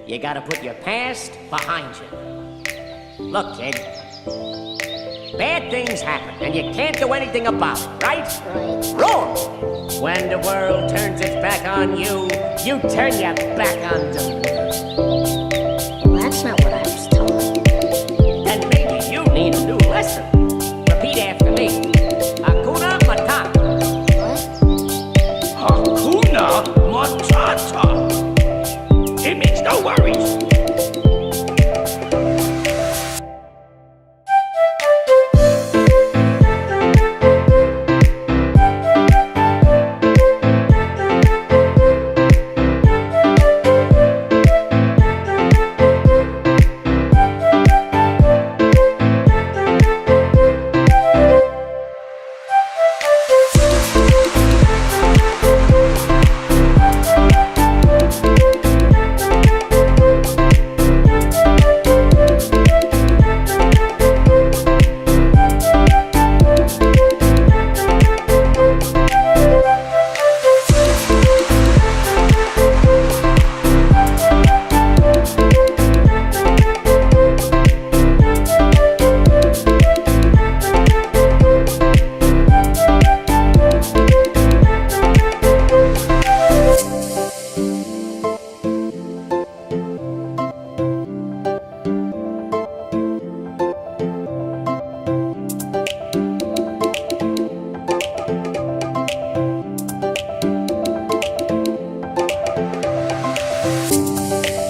You gotta put your past behind you. Look, kid. Bad things happen, and you can't do anything about it, right? Right. Wrong! When the world turns its back on you, you turn your back on them. Well, that's not what I was told. Then maybe you need a new lesson. Repeat after me. Hakuna Matata. What? Hakuna Matata. It means no worries.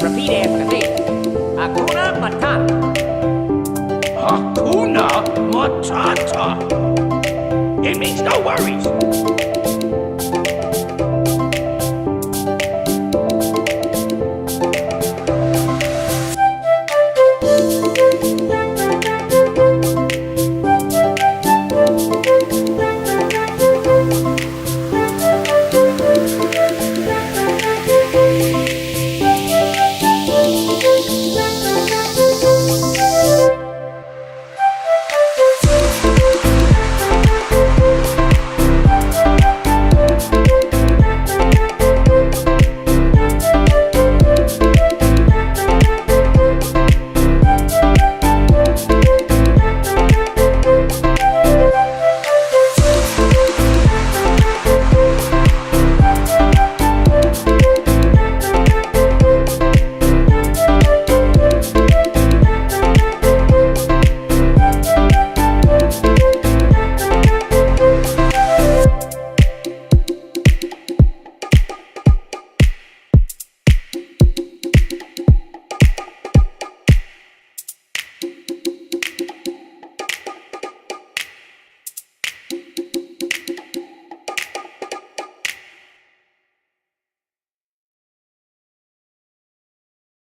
Repeat after me. Hakuna Matata. Hakuna Matata. It means no worries.